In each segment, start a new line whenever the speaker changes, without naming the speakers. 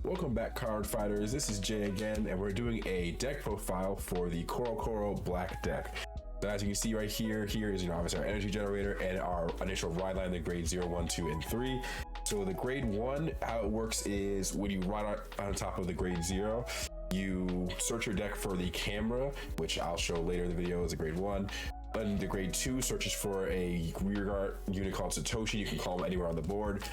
Welcome back, card fighters. This is Jay again, and we're doing a deck profile for the Koro Black deck. So as you can see right here, is obviously our energy generator and our initial ride line, the grade 0, 1, 2, and 3. So the grade 1, how it works is when you ride on top of the grade 0, you search your deck for the camera, which I'll show later in the video as a grade 1. And the grade 2 searches for a rearguard unit called Satoshi. You can call them anywhere on the board.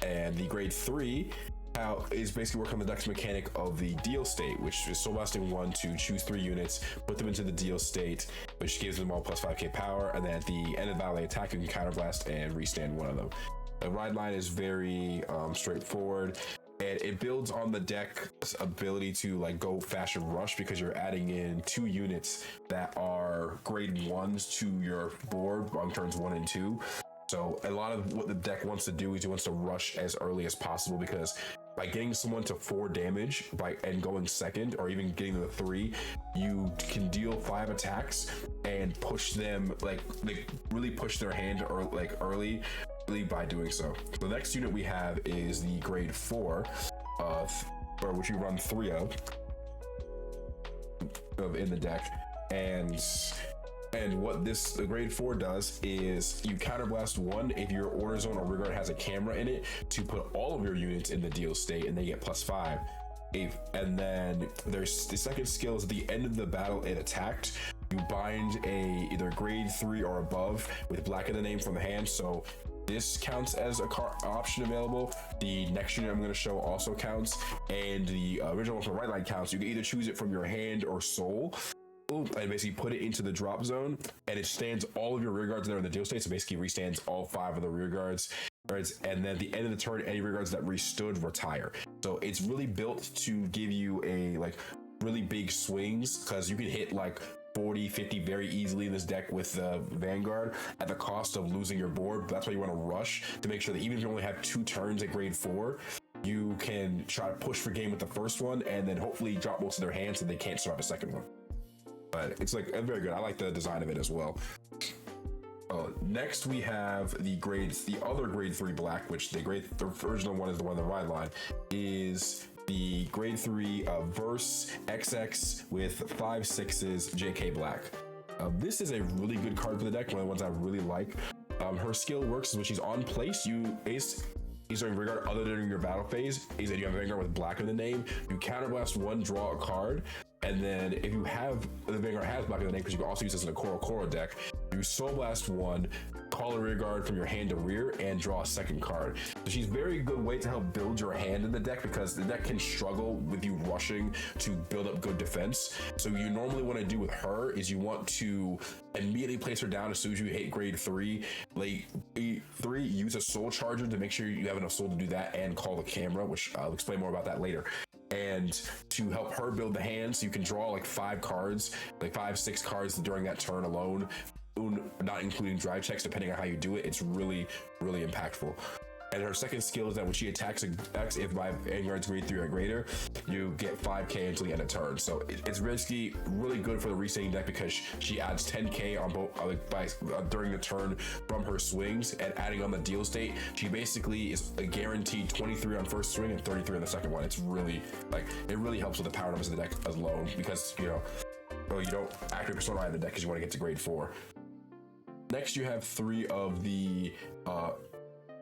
And the grade 3 is basically work on the deck's mechanic of the deal state, which is soul blasting 1 to choose 3 units, put them into the deal state, which gives them all plus 5k power, and then at the end of the battle they attack, you can counterblast and restand one of them. The ride line is very straightforward, and it builds on the deck's ability to like go fast and rush because you're adding in 2 units that are grade 1s to your board on turns 1 and 2. So a lot of what the deck wants to do is he wants to rush as early as possible, because by getting someone to 4 damage and going second, or even getting them to 3, you can deal 5 attacks and push them really push their hand early by doing so. The next unit we have is the grade 4, which you run 3 of in the deck, and what the grade 4 does is you counterblast 1 if your order zone or rearguard has a camera in it to put all of your units in the deal state, and they get plus 5. And then there's the second skill is at the end of the battle it attacked, you bind a either grade 3 or above with black in the name from the hand. So this counts as a option available. The next unit I'm going to show also counts, and the original one from right line counts. You can either choose it from your hand or soul, and basically put it into the drop zone, and it stands all of your rear guards that are in the deal state. So basically restands all 5 of the rear guards, and then at the end of the turn, any rear guards that restood retire. So it's really built to give you a really big swings, because you can hit 40, 50 very easily in this deck with the Vanguard at the cost of losing your board. That's why you want to rush to make sure that even if you only have 2 turns at grade 4, you can try to push for game with the first one, and then hopefully drop most of their hands so they can't survive a second one. But it's very good. I like the design of it as well. Next we have the other grade 3 black, which the original one is the one on the ride line, is the grade 3 Verse XX with 5 6s JK black. This is a really good card for the deck, one of the ones I really like. Her skill works is when she's on place, he's during Vanguard other than your battle phase, is that you have a Vanguard with black in the name, you counterblast 1, draw a card, and then if you have the Vanguard has black in the name, because you can also use this in a Koro deck, you soul blast 1, call a rear guard from your hand to rear, and draw a second card. So she's a very good way to help build your hand in the deck, because the deck can struggle with you rushing to build up good defense. So you normally want to do with her is you want to immediately place her down as soon as you hit grade 3. Late 3, use a soul charger to make sure you have enough soul to do that, and call the camera, which I'll explain more about that later. And to help her build the hand, so you can draw 5 cards, 5, 6 cards during that turn alone, not including drive checks, depending on how you do it. It's really, really impactful. And her second skill is that when she attacks if my Vanguard's grade 3 or greater, you get 5k until the end of turn. So it's basically really good for the restanding deck, because she adds 10k on both during the turn from her swings, and adding on the deal state, she basically is a guaranteed 23 on first swing and 33 on the second one. It's really it really helps with the power numbers of the deck alone, because you don't activate Persona in the deck because you want to get to grade 4. Next, you have 3 of the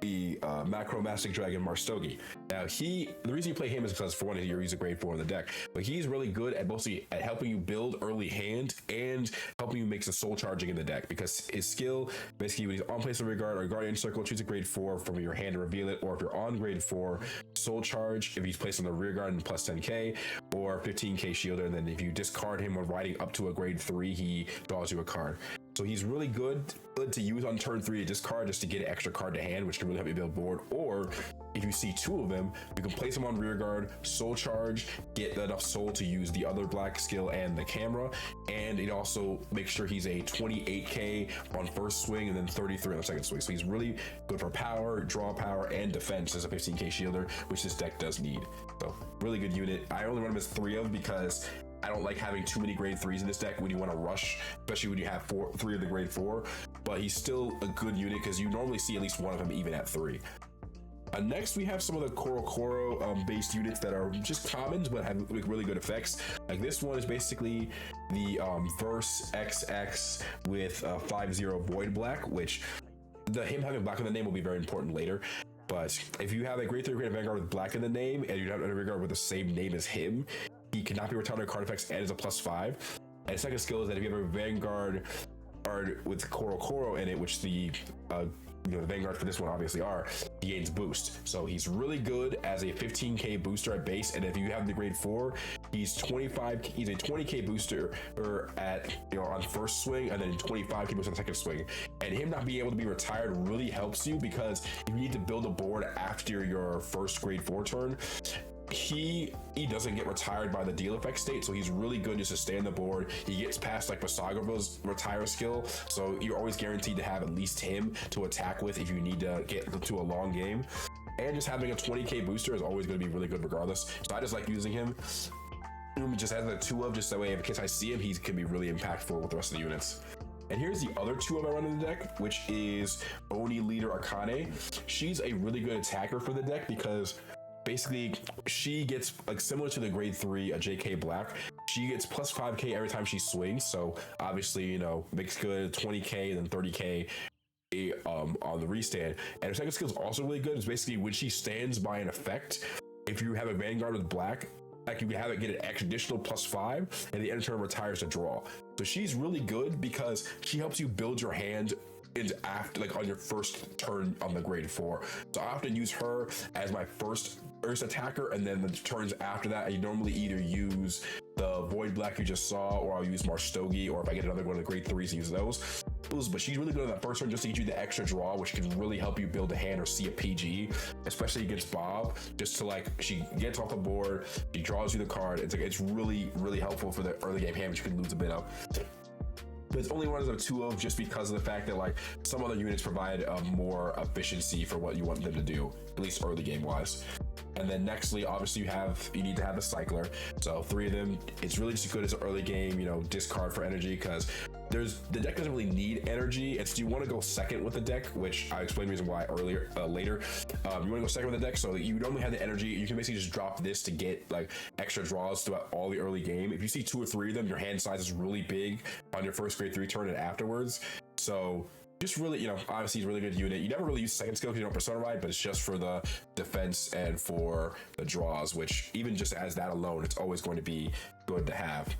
Macromastic Dragon Marstogi. Now the reason you play him is because, for one, he's a grade 4 in the deck, but he's really good at mostly at helping you build early hand and helping you make some soul charging in the deck, because his skill basically, when he's on place of regard or guardian circle, choose a grade 4 from your hand to reveal it, or if you're on grade 4, soul charge if he's placed on the rear guard and plus 10k, or 15k shielder, and then if you discard him when riding up to a grade 3, he draws you a card. So he's really good to use on turn 3 to discard, just to get an extra card to hand, which can really help you build board. Or if you see 2 of them, you can place them on rear guard, soul charge, get enough soul to use the other black skill and the camera, and it also makes sure he's a 28k on first swing and then 33 on the second swing. So he's really good for power, draw power, and defense as a 15k shielder, which this deck does need. So really good unit. I only run him as 3 of because I don't like having too many grade 3s in this deck when you want to rush, especially when you have 3 of the grade 4, but he's still a good unit because you normally see at least one of them even at 3. Next, we have some of the Koro based units that are just commons but have like really good effects. Like this one is basically the Verse XX with 5/0 Void Black, which him having black in the name will be very important later. But if you have a grade 3 grade Vanguard with black in the name and you have a Vanguard with the same name as him, he cannot be retired on card effects and is a +5. And second skill is that if you have a Vanguard with Koro in it, which the the Vanguard for this one obviously are, he gains boost. So he's really good as a 15k booster at base, and if you have the grade 4, he's a 20k booster or at on first swing, and then 25k booster on second swing. And him not being able to be retired really helps you, because if you need to build a board after your first grade 4 turn, he doesn't get retired by the deal effect state, so he's really good just to stay on the board. He gets past like Basagava's retire skill, so you're always guaranteed to have at least him to attack with if you need to get to a long game. And just having a 20k booster is always going to be really good regardless, so I just like using him. Just as a 2 of, just that way in case I see him, he can be really impactful with the rest of the units. And here's the other 2 of I run in the deck, which is Oni Leader Akane. She's a really good attacker for the deck because basically she gets like similar to the grade 3 JK Black, she gets +5k every time she swings, so obviously makes good 20k and then 30k on the restand. And her second skill is also really good. It's basically when she stands by an effect, if you have a Vanguard with black, like you can have it get an additional +5 and the end turn retires to draw. So she's really good because she helps you build your hand into after, like on your first turn on the grade 4. So I often use her as my first attacker, and then the turns after that I normally either use the Void Black you just saw, or I'll use Marstogi, or if I get another one of the grade 3s, use those. But she's really good on that first turn just to get you the extra draw, which can really help you build a hand or see a PG, especially against Bob. Just to like, she gets off the board, she draws you the card. It's really helpful for the early game hand, which you can lose a bit of. But it's only one of 2 of just because of the fact that like some other units provide more efficiency for what you want them to do, at least early game wise. And then nextly, obviously you need to have the cycler. So 3 of them, it's really just good as an early game, discard for energy, because the deck doesn't really need energy. It's, you want to go second with the deck, which I explained the reason why later. You want to go second with the deck, so you normally have the energy. You can basically just drop this to get like extra draws throughout all the early game. If you see 2 or 3 of them, your hand size is really big on your first grade 3 turn and afterwards. So just really, obviously he's a really good unit. You never really use second skill because you don't persona ride, but it's just for the defense and for the draws, which even just as that alone, it's always going to be good to have.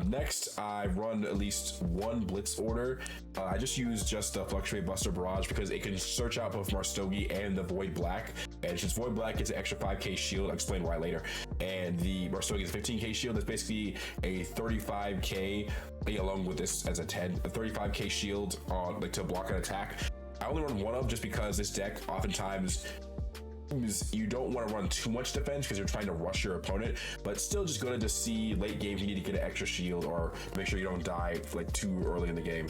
Next, I run at least 1 Blitz order. I just use the Fluctuate Buster Barrage because it can search out both Marstogi and the Void Black. And since Void Black gets an extra 5k shield, I'll explain why later. And the Marstogi is a 15k shield. That's basically a 35k, along with this as a 35k shield on like to block an attack. I only run 1 of just because this deck oftentimes you don't want to run too much defense because you're trying to rush your opponent, but still just good to see late game if you need to get an extra shield or make sure you don't die like too early in the game.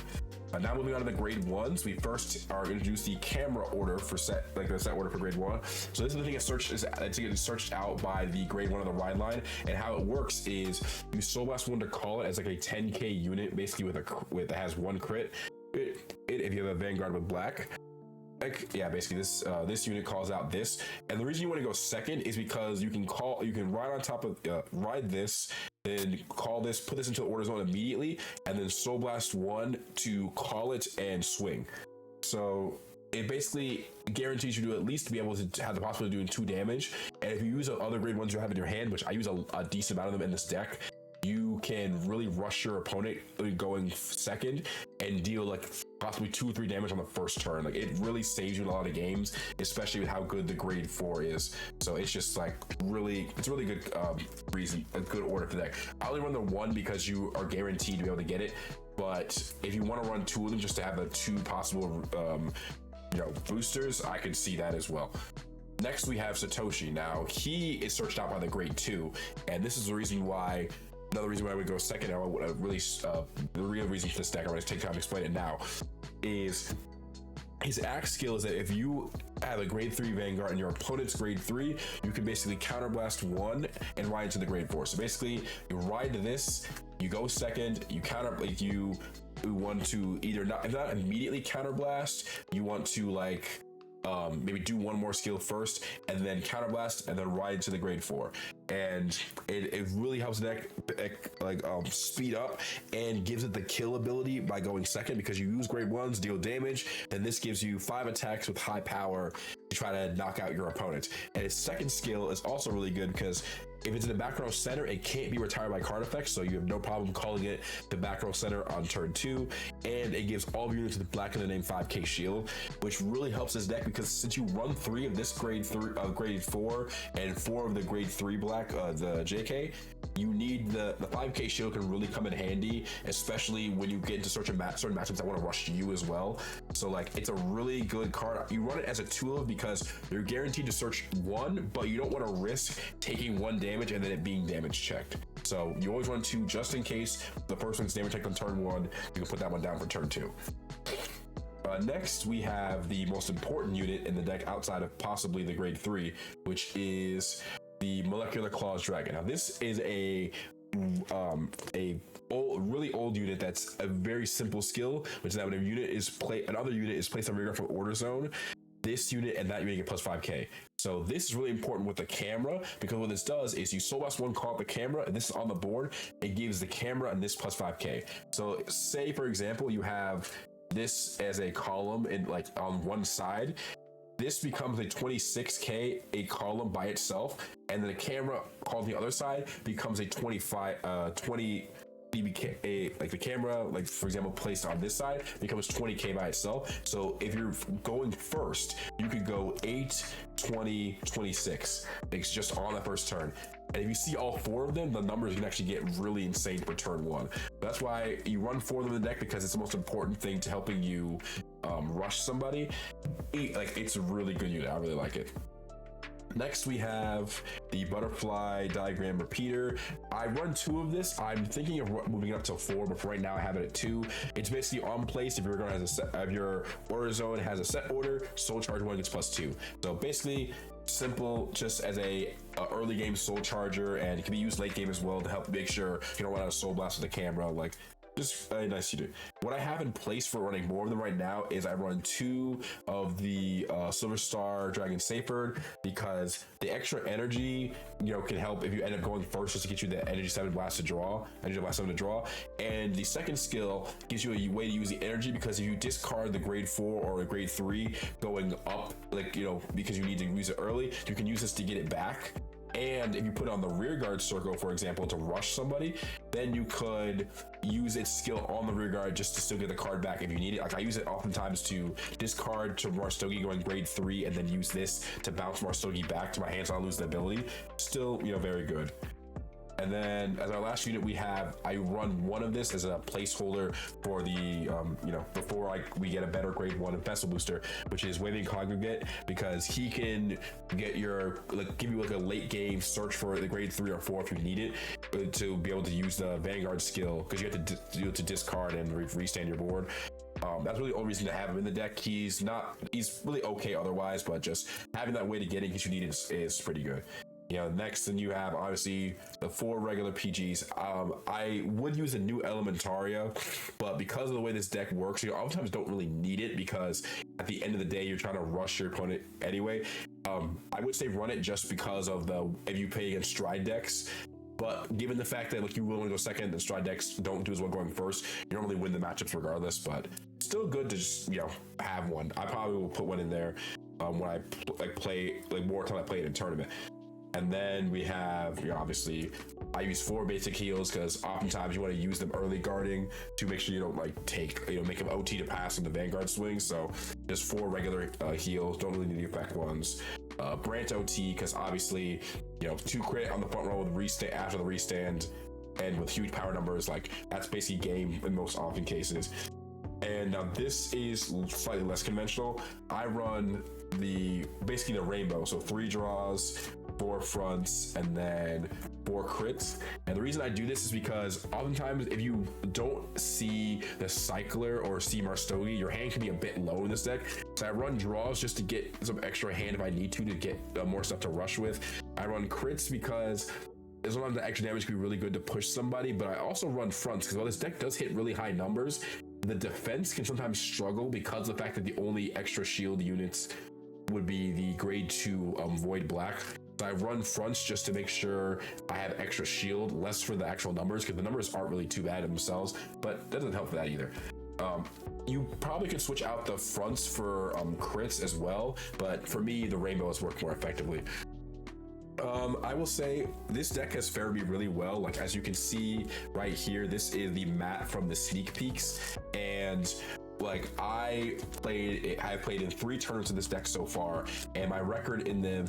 Now moving on to the grade 1s, we first are introduced the camera order for the set order for grade 1. So this is the thing it's searched out by the grade 1 of the ride line, and how it works is you Soul Blast 1 to call it as like a 10k unit, basically that has 1 crit. If you have a Vanguard with black. Basically this unit calls out this, and the reason you want to go second is because you can ride on top of ride this, then call this, put this into the order zone immediately, and then Soul Blast 1 to call it and swing. So it basically guarantees you to at least be able to have the possibility of doing 2 damage. And if you use other grade 1s you have in your hand, which I use a decent amount of them in this deck, you can really rush your opponent going second and deal like possibly 2 or 3 damage on the first turn. Like it really saves you in a lot of games, especially with how good the grade 4 is. So it's just like it's a really good a good order for the deck. I only run the 1 because you are guaranteed to be able to get it, but if you want to run 2 of them just to have the 2 possible boosters, I could see that as well. Next we have Satoshi. Now he is searched out by the grade 2, and this is the reason why. Another reason why I would go second, the real reason for this deck, I'm going to take time to explain it now, is his axe skill is that if you have a grade 3 Vanguard and your opponent's grade 3, you can basically counterblast 1 and ride into the grade 4. So basically, you ride to this, you go second, you you want to either not immediately counterblast, you want to maybe do one more skill first and then counterblast and then ride into the grade 4. And it really helps the deck speed up and gives it the kill ability by going second, because you use grade 1s, deal damage, and this gives you 5 attacks with high power to try to knock out your opponent. And its second skill is also really good because if it's in the back row center, it can't be retired by card effects, so you have no problem calling it the back row center on turn 2. And it gives all units with black in the name 5k shield, which really helps this deck because since you run 3 of this grade 4 and 4 of the grade 3 black, the JK, you need the 5k shield can really come in handy, especially when you get into certain matchups that want to rush you as well. So like, it's a really good card. You run it as a 2 because you're guaranteed to search 1, but you don't want to risk taking 1 damage and then it being damage checked. So you always run 2 just in case the first one's damage checked on turn 1. You can put that one down for turn 2. Next, we have the most important unit in the deck outside of possibly the grade 3, which is the Molecular Claws Dragon. Now, this is a really old unit that's a very simple skill, which is that when another unit is placed on rear guard from order zone, this unit and that unit get plus 5k. So this is really important with the camera, because what this does is you soul blast 1, call up the camera, and this is on the board. It gives the camera and this plus 5k. So say for example you have this as a column in on one side, this becomes a 26k a column by itself, and then the camera called the other side becomes a 20 DBK, like the camera, like for example, placed on this side becomes 20k by itself. So if you're going first, you could go 8, 20, 26. It's just on the first turn. And if you see all 4 of them, the numbers can actually get really insane for turn 1. That's why you run 4 of them in the deck, because it's the most important thing to helping you rush somebody. It's a really good unit. I really like it. Next, we have the Butterfly Diagram Repeater. I run 2 of this. I'm thinking of moving it up to 4, but for right now I have it at 2. It's basically on place. If your order zone has a set order, Soul Charge 1 gets plus 2. So basically simple, just as a early game Soul Charger, and it can be used late game as well to help make sure you don't run out of Soul Blast with the camera. Just nice to do. What I have in place for running more of them right now is I run 2 of the Silver Star Dragon Saferd, because the extra energy, can help if you end up going first, just to get you the energy blast 7 to draw. And the second skill gives you a way to use the energy, because if you discard the grade 4 or a grade 3 going up, because you need to use it early, you can use this to get it back. And if you put on the rear guard circle, for example, to rush somebody, then you could use its skill on the rear guard just to still get the card back if you need it. Like I use it oftentimes to discard to Marstogi going grade 3, and then use this to bounce Marstogi back to my hand so I lose the ability. Still, very good. And then as our last unit, I run 1 of this as a placeholder for the, before we get a better grade 1 Vessel Booster, which is Waving Congregate, because he can get give you a late game search for the grade 3 or 4 if you need it, to be able to use the Vanguard skill, because you have to discard and restand your board. That's really the only reason to have him in the deck. He's really okay otherwise, but just having that way to get in case you need it is pretty good. Next, then you have obviously the 4 regular PGs. I would use a new Elementaria, but because of the way this deck works, you oftentimes don't really need it, because at the end of the day, you're trying to rush your opponent anyway. I would say run it just because of if you play against Stride decks. But given the fact that you will want to go second, and Stride decks don't do as well going first, you normally win the matchups regardless. But still good to just have one. I probably will put one in there when I play more time I play it in tournament. And then we have, obviously, I use 4 basic heals, because oftentimes you want to use them early guarding to make sure you don't make them OT to pass on the Vanguard swing. So just 4 regular heals, don't really need the effect ones. Brant OT, because obviously, 2 crit on the front row with restand after the restand, and with huge power numbers, that's basically game in most often cases. And now this is slightly less conventional. I run basically the rainbow, so 3 draws, 4 fronts, and then 4 crits. And the reason I do this is because oftentimes if you don't see the Cycler or see Marstogi, your hand can be a bit low in this deck. So I run draws just to get some extra hand if I need to get more stuff to rush with. I run crits because sometimes the extra damage can be really good to push somebody, but I also run fronts because while this deck does hit really high numbers, the defense can sometimes struggle because of the fact that the only extra shield units would be the grade 2 Void Black. So I run fronts just to make sure I have extra shield, less for the actual numbers, because the numbers aren't really too bad in themselves, but that doesn't help for that either. You probably could switch out the fronts for crits as well, but for me, the rainbows work more effectively. I will say this deck has fared me really well. Like, as you can see right here, this is the map from the sneak peeks, and like I've played in 3 tournaments of this deck so far, and my record in them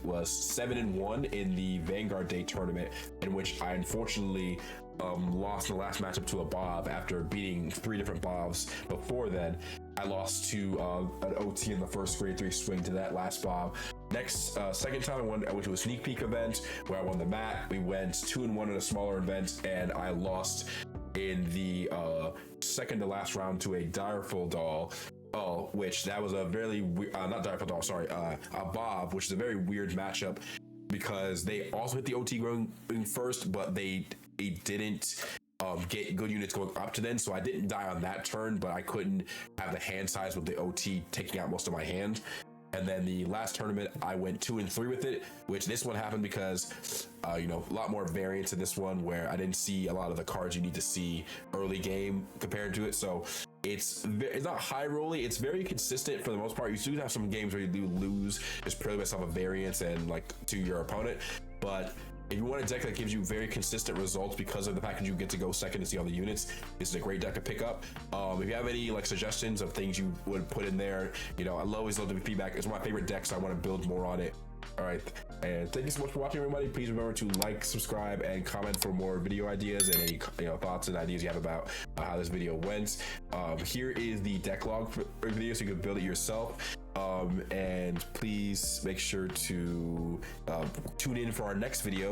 was 7-1 in the Vanguard Day tournament, in which I unfortunately lost the last matchup to a Bob after beating 3 different Bobs before then. I lost to an OT in the first grade 3 swing to that last Bob. Next, second time I went to a sneak peek event where I won the mat. We went 2-1 in a smaller event, and I lost in the second to last round to a Direful Doll. Which that was a very not Direful Doll, sorry, a Bob, which is a very weird matchup because they also hit the OT going in first, but they didn't get good units going up to then, so I didn't die on that turn, but I couldn't have the hand size with the OT taking out most of my hand. And then the last tournament, I went 2-3 with it, which this one happened because, a lot more variance in this one where I didn't see a lot of the cards you need to see early game compared to it. So it's not high rolly. It's very consistent for the most part. You do have some games where you do lose just purely based off of variance and like to your opponent. But if you want a deck that gives you very consistent results because of the fact that you get to go second to see all the units, this is a great deck to pick up. If you have any like suggestions of things you would put in there, I always love to be feedback. It's one of my favorite decks, so I want to build more on it. All right, and thank you so much for watching, everybody. Please remember to like, subscribe, and comment for more video ideas and any thoughts and ideas you have about how this video went. Here is the deck log for video, so you can build it yourself. And please make sure to tune in for our next video.